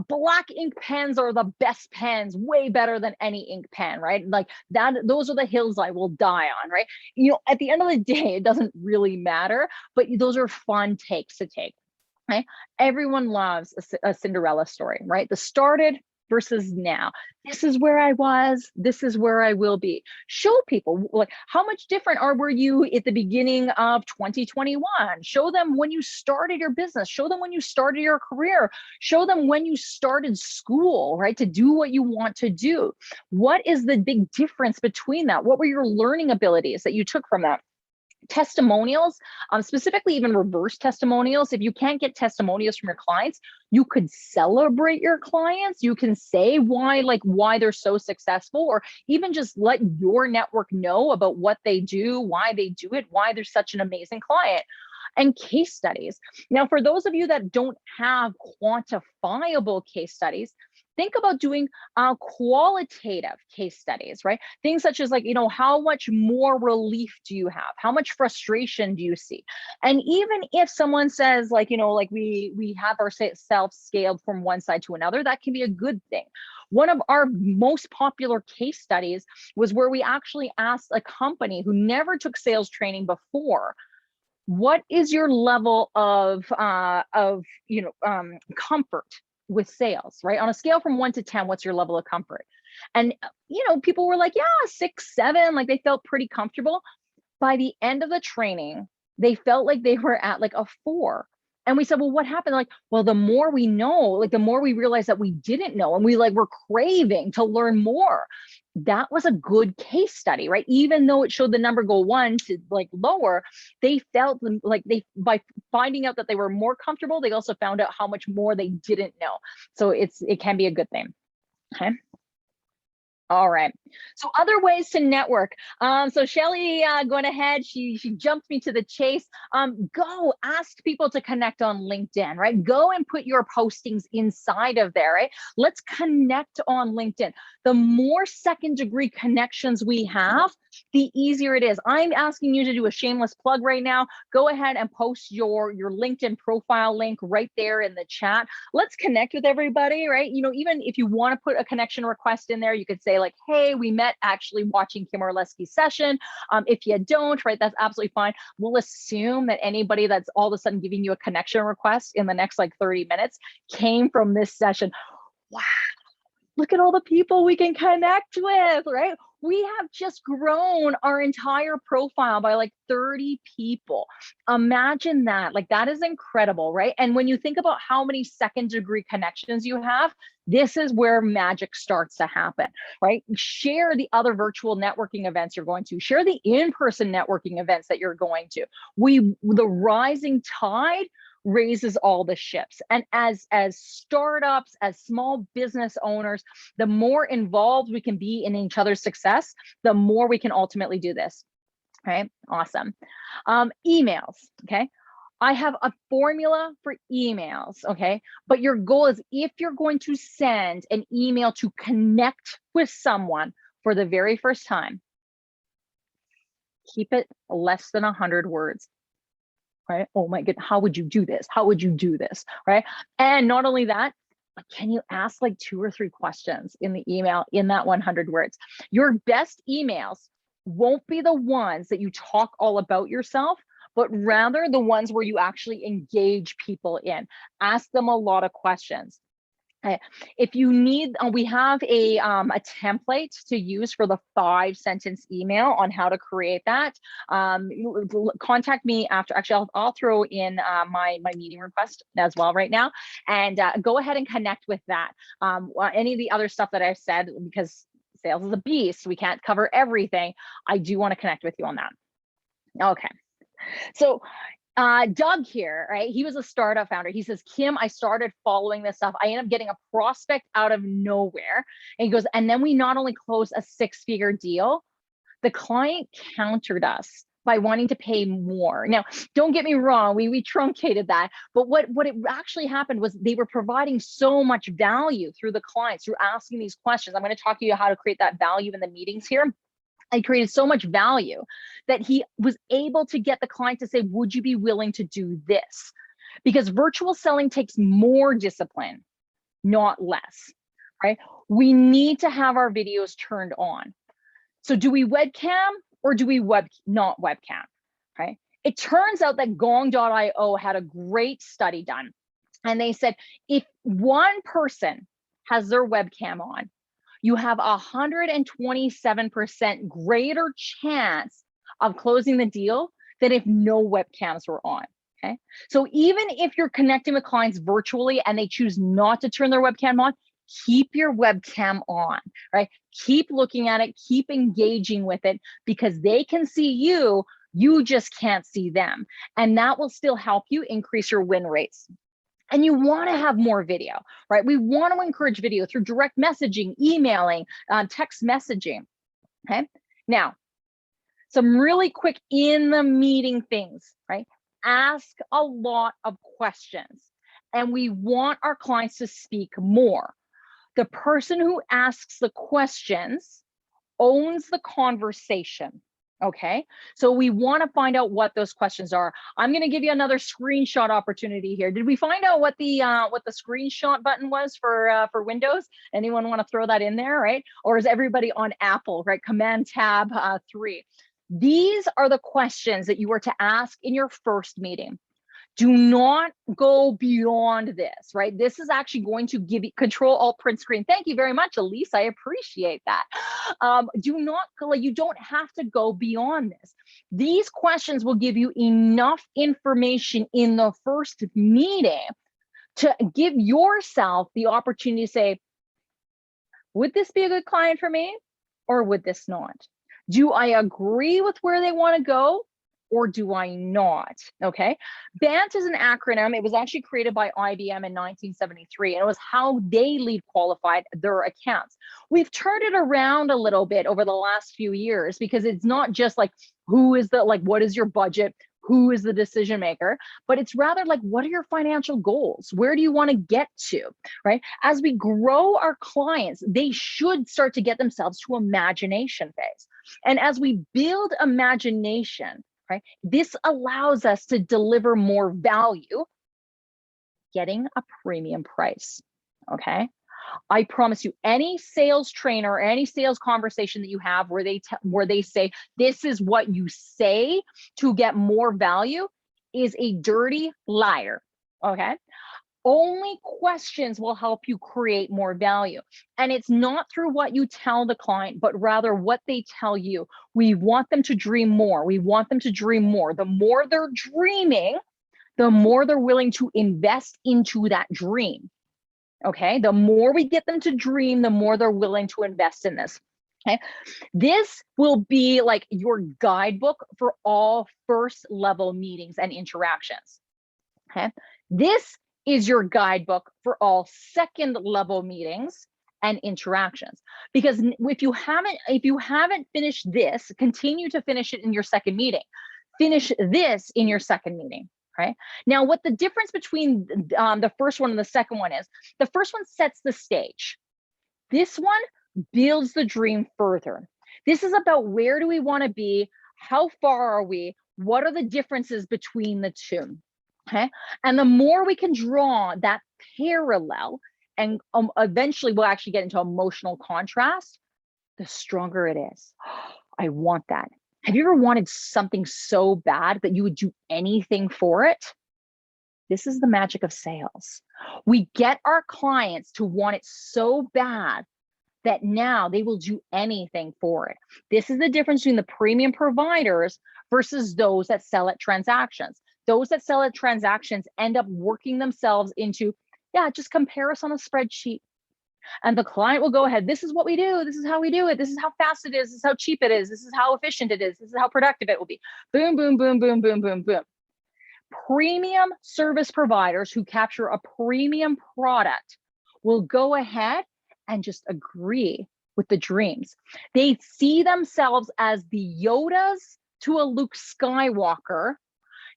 black ink pens are the best pens, way better than any ink pen, right? Like that, those are the hills I will die on, right? At the end of the day, it doesn't really matter, but those are fun takes to take, right? Everyone loves a Cinderella story, right? The started versus now. This is where I was. This is where I will be. Show people like how much different were you at the beginning of 2021. Show them when you started your business. Show them when you started your career. Show them when you started school, right? To do what you want to do. What is the big difference between that? What were your learning abilities that you took from that? Testimonials, specifically even reverse testimonials. If you can't get testimonials from your clients, you could celebrate your clients. You can say why they're so successful, or even just let your network know about what they do, why they do it, why they're such an amazing client. And case studies. Now, for those of you that don't have quantifiable case studies, think about doing qualitative case studies, right? Things such as how much more relief do you have? How much frustration do you see? And even if someone says we have ourselves scaled from one side to another, that can be a good thing. One of our most popular case studies was where we actually asked a company who never took sales training before, what is your level of comfort with sales, right? On a scale from 1 to 10, what's your level of comfort? And, people were like, yeah, 6, 7, like they felt pretty comfortable. By the end of the training, they felt like they were at like a 4. And we said, well, what happened? Like, well, the more we know, the more we realize that we didn't know, and we're craving to learn more. That was a good case study, right? Even though it showed the number go 1 to lower, they felt like by finding out that they were more comfortable, they also found out how much more they didn't know. So it can be a good thing. Okay. All right. So other ways to network. So Shelly going ahead, she jumped me to the chase. Go ask people to connect on LinkedIn, right? Go and put your postings inside of there, right? Let's connect on LinkedIn. The more second degree connections we have, the easier it is. I'm asking you to do a shameless plug right now. Go ahead and post your LinkedIn profile link right there in the chat. Let's connect with everybody, right? You know, even if you want to put a connection request in there, you could say like, hey, we met actually watching Kim Orlesky's session. If you don't, right, that's absolutely fine. We'll assume that anybody that's all of a sudden giving you a connection request in the next like 30 minutes came from this session. Wow. Look at all the people we can connect with, right? We have just grown our entire profile by like 30 people. Imagine that. Like, that is incredible, right? And when you think about how many second degree connections you have, this is where magic starts to happen, right? Share the other virtual networking events you're going to, share the in-person networking events that you're going to. The rising tide raises all the ships. And as startups, as small business owners, the more involved we can be in each other's success, the more we can ultimately do this. Okay, awesome. Emails, okay? I have a formula for emails, okay? But your goal is, if you're going to send an email to connect with someone for the very first time, keep it less than 100 words. Right? Oh my goodness, how would you do this? How would you do this? Right? And not only that, but can you ask like 2 or 3 questions in the email in that 100 words? Your best emails won't be the ones that you talk all about yourself, but rather the ones where you actually engage people in. Ask them a lot of questions. If you need, we have a template to use for the 5-sentence email on how to create that. Contact me after. Actually, I'll throw in my meeting request as well right now, and go ahead and connect with that. Any of the other stuff that I've said, because sales is a beast, we can't cover everything. I do want to connect with you on that. Okay, so Doug here, right? He was a startup founder. He says, Kim, I started following this stuff. I ended up getting a prospect out of nowhere. And he goes, and then we not only closed a 6-figure deal, the client countered us by wanting to pay more. Now, don't get me wrong, we truncated that. But what it actually happened was they were providing so much value through the clients, through asking these questions. I'm going to talk to you how to create that value in the meetings here. I created so much value that he was able to get the client to say, would you be willing to do this? Because virtual selling takes more discipline, not less, right? We need to have our videos turned on. So do we webcam or do we not webcam, right? It turns out that gong.io had a great study done. And they said, if one person has their webcam on, you have 127% greater chance of closing the deal than if no webcams were on, okay? So even if you're connecting with clients virtually and they choose not to turn their webcam on, keep your webcam on, right? Keep looking at it, keep engaging with it, because they can see you, you just can't see them. And that will still help you increase your win rates. And you want to have more video, right? We want to encourage video through direct messaging, emailing, text messaging, okay? Now, some really quick in the meeting things, right? Ask a lot of questions, and we want our clients to speak more. The person who asks the questions owns the conversation. Okay, so we want to find out what those questions are. I'm going to give you another screenshot opportunity here. Did we find out what the screenshot button was for Windows? Anyone want to throw that in there, right? Or is everybody on Apple, right? Command Tab 3. These are the questions that you were to ask in your first meeting. Do not go beyond this, right? This is actually going to give you Control Alt Print Screen. Thank you very much, Elise. I appreciate that. You don't have to go beyond this. These questions will give you enough information in the first meeting to give yourself the opportunity to say, would this be a good client for me, or would this not? Do I agree with where they want to go, or do I not? Okay. BANT is an acronym. It was actually created by IBM in 1973, and it was how they lead qualified their accounts. We've turned it around a little bit over the last few years, because it's not just like, what is your budget? Who is the decision maker? But it's rather like, what are your financial goals? Where do you want to get to, right? As we grow our clients, they should start to get themselves to imagination phase. And as we build imagination, right, this allows us to deliver more value, getting a premium price, okay? I promise you, any sales trainer or any sales conversation that you have where they say, this is what you say to get more value, is a dirty liar, okay? Only questions will help you create more value. And it's not through what you tell the client, but rather what they tell you. We want them to dream more. We want them to dream more. The more they're dreaming, the more they're willing to invest into that dream. Okay, the more we get them to dream, the more they're willing to invest in this. Okay, this will be like your guidebook for all first level meetings and interactions. Okay, this is your guidebook for all second level meetings and interactions. Because if you haven't finished this, continue to finish it in your second meeting. Finish this in your second meeting. Right now, what the difference between the first one and the second one is, the first one sets the stage. This one builds the dream further. This is about, where do we want to be? How far are we? What are the differences between the two? Okay. And the more we can draw that parallel, and eventually we'll actually get into emotional contrast, the stronger it is. I want that. Have you ever wanted something so bad that you would do anything for it? This is the magic of sales. We get our clients to want it so bad that now they will do anything for it. This is the difference between the premium providers versus those that sell at transactions. Those that sell at transactions end up working themselves into, yeah, just compare us on a spreadsheet. And the client will go ahead, this is what we do, this is how we do it, this is how fast it is, this is how cheap it is, this is how efficient it is, this is how productive it will be. Boom, boom, boom, boom, boom, boom, boom. Premium service providers who capture a premium product will go ahead and just agree with the dreams. They see themselves as the Yodas to a Luke Skywalker,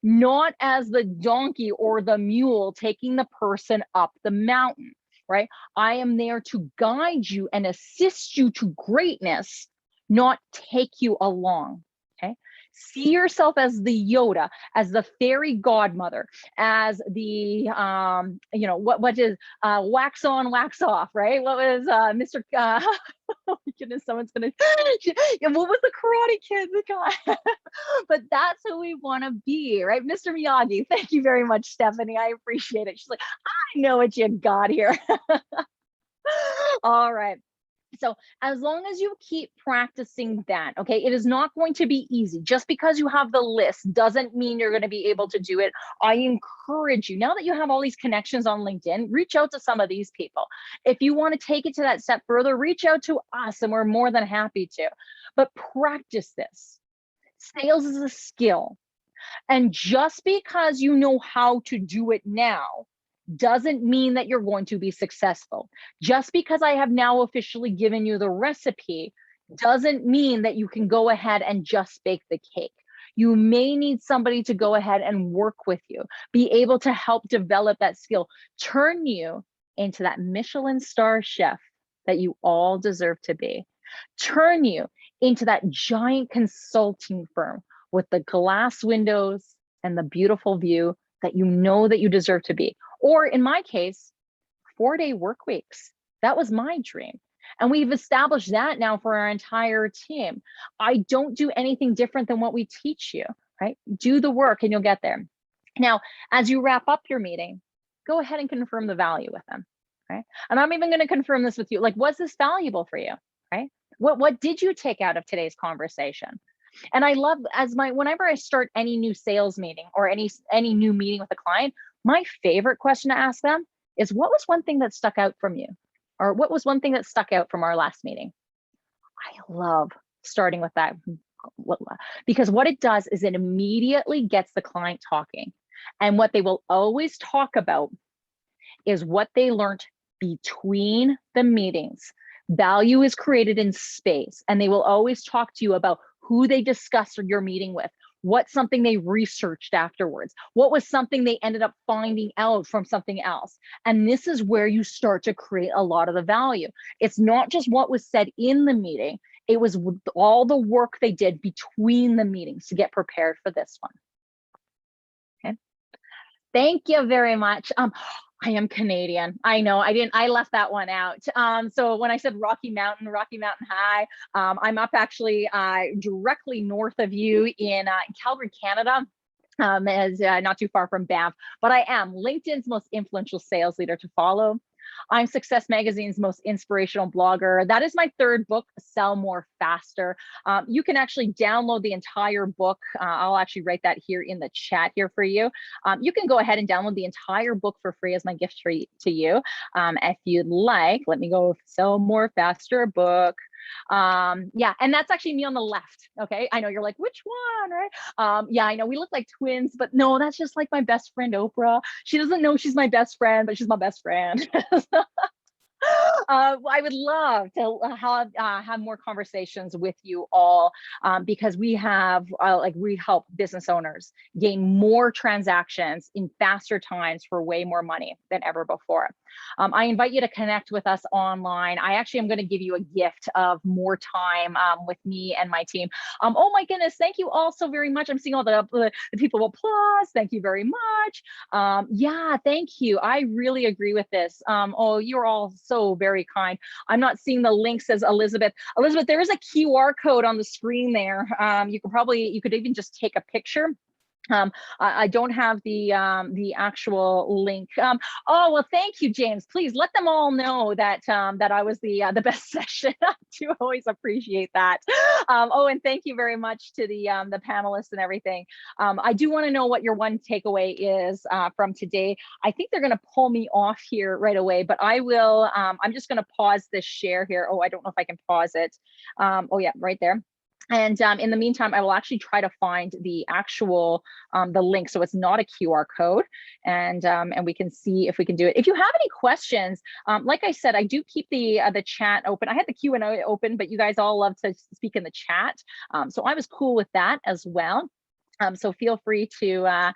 not as the donkey or the mule taking the person up the mountain, right? I am there to guide you and assist you to greatness, not take you along, okay? See yourself as the Yoda, as the fairy godmother, as the, what is wax on, wax off, right? What was Mr. Oh my goodness, someone's gonna, what was the Karate Kid? The guy, but that's who we want to be, right? Mr. Miyagi, thank you very much, Stephanie. I appreciate it. She's like, I know what you got here. All right. So as long as you keep practicing that, okay, it is not going to be easy. Just because you have the list doesn't mean you're going to be able to do it. I encourage you, now that you have all these connections on LinkedIn, reach out to some of these people. If you want to take it to that step further, reach out to us and we're more than happy to. But practice this. Sales is a skill. And just because you know how to do it now doesn't mean that you're going to be successful. Just because I have now officially given you the recipe doesn't mean that you can go ahead and just bake the cake. You may need somebody to go ahead and work with you, be able to help develop that skill, turn you into that Michelin star chef that you all deserve to be, turn you into that giant consulting firm with the glass windows and the beautiful view that you know that you deserve to be. Or in my case, 4-day work weeks. That was my dream. And we've established that now for our entire team. I don't do anything different than what we teach you, right? Do the work and you'll get there. Now, as you wrap up your meeting, go ahead and confirm the value with them, right? And I'm even going to confirm this with you. Like, was this valuable for you, right? What did you take out of today's conversation? And I love, whenever I start any new sales meeting or any new meeting with a client, my favorite question to ask them is, what was one thing that stuck out from you? Or what was one thing that stuck out from our last meeting? I love starting with that because what it does is it immediately gets the client talking. And what they will always talk about is what they learned between the meetings. Value is created in space, and they will always talk to you about who they discussed your meeting with, what's something they researched afterwards, what was something they ended up finding out from something else. And this is where you start to create a lot of the value. It's not just what was said in the meeting, it was all the work they did between the meetings to get prepared for this one. Okay. Thank you very much. I am Canadian. I know I left that one out. So when I said Rocky Mountain High, I'm up actually directly north of you in Calgary, Canada. As not too far from Banff, but I am LinkedIn's most influential sales leader to follow. I'm Success Magazine's most inspirational blogger. That is my third book, Sell More Faster. You can actually download the entire book. I'll actually write that here in the chat here for you. You can go ahead and download the entire book for free as my gift to you. If you'd like, let me go Sell More Faster book. Yeah, and that's actually me on the left. Okay, I know you're like, which one, right? Yeah, I know we look like twins, but no, that's just like my best friend Oprah. She doesn't know she's my best friend, but she's my best friend. I would love to have more conversations with you all, because we have we help business owners gain more transactions in faster times for way more money than ever before. I invite you to connect with us online. I actually am going to give you a gift of more time with me and my team. Oh my goodness, thank you all so very much. I'm seeing all the people applause. Thank you very much. Yeah, thank you. I really agree with this. Oh, you're all so very kind. I'm not seeing the link, says Elizabeth. Elizabeth, there is a QR code on the screen there. You could even just take a picture. I don't have the actual link. Oh, well, thank you, James. Please let them all know that that I was the best session. I do always appreciate that. Oh, and thank you very much to the panelists and everything. I do want to know what your one takeaway is from today. I think they're going to pull me off here right away, but I will. I'm just going to pause this share here. Oh, I don't know if I can pause it. Oh, yeah, right there. And in the meantime, I will actually try to find the actual the link, so it's not a QR code, and we can see if we can do it. If you have any questions, like I said, I do keep the chat open. I had the Q&A open, but you guys all love to speak in the chat, so I was cool with that as well. So feel free to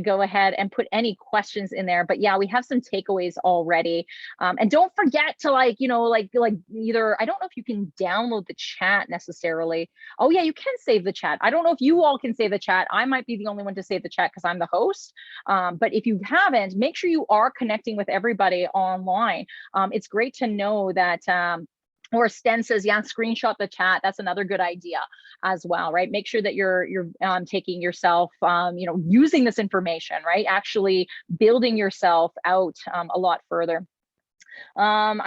go ahead and put any questions in there. But yeah, we have some takeaways already. And don't forget to either, I don't know if you can download the chat necessarily. Oh yeah, you can save the chat. I don't know if you all can save the chat. I might be the only one to save the chat because I'm the host. But if you haven't, make sure you are connecting with everybody online. It's great to know that or Sten says, yeah, screenshot the chat. That's another good idea as well, right? Make sure that you're taking yourself, using this information, right? Actually building yourself out a lot further. Oh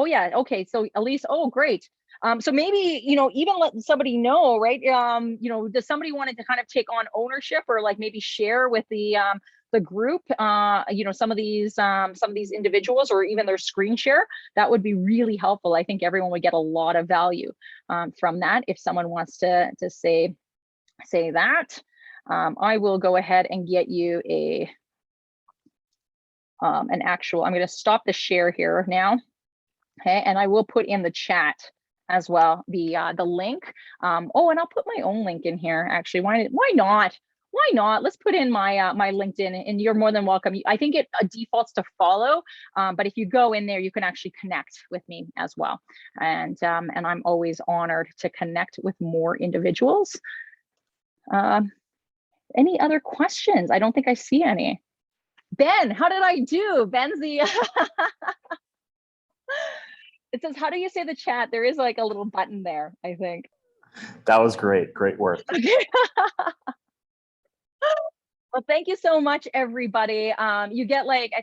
yeah, okay. So Elise, oh great. So maybe, even let somebody know, right? Does somebody want to kind of take on ownership or like maybe share with the group, some of these individuals or even their screen share? That would be really helpful. I think everyone would get a lot of value from that. If someone wants to say that, I will go ahead and get you an actual, I'm going to stop the share here now. Okay, and I will put in the chat as well the link. Oh, and I'll put my own link in here. Actually, why not? Why not? Let's put in my my LinkedIn, and you're more than welcome. I think it defaults to follow, but if you go in there, you can actually connect with me as well. And I'm always honored to connect with more individuals. Any other questions? I don't think I see any. Ben, how did I do? Ben's the it says, how do you say the chat? There is like a little button there, I think. That was great. Great work. Okay. Well, thank you so much, everybody. You get like, I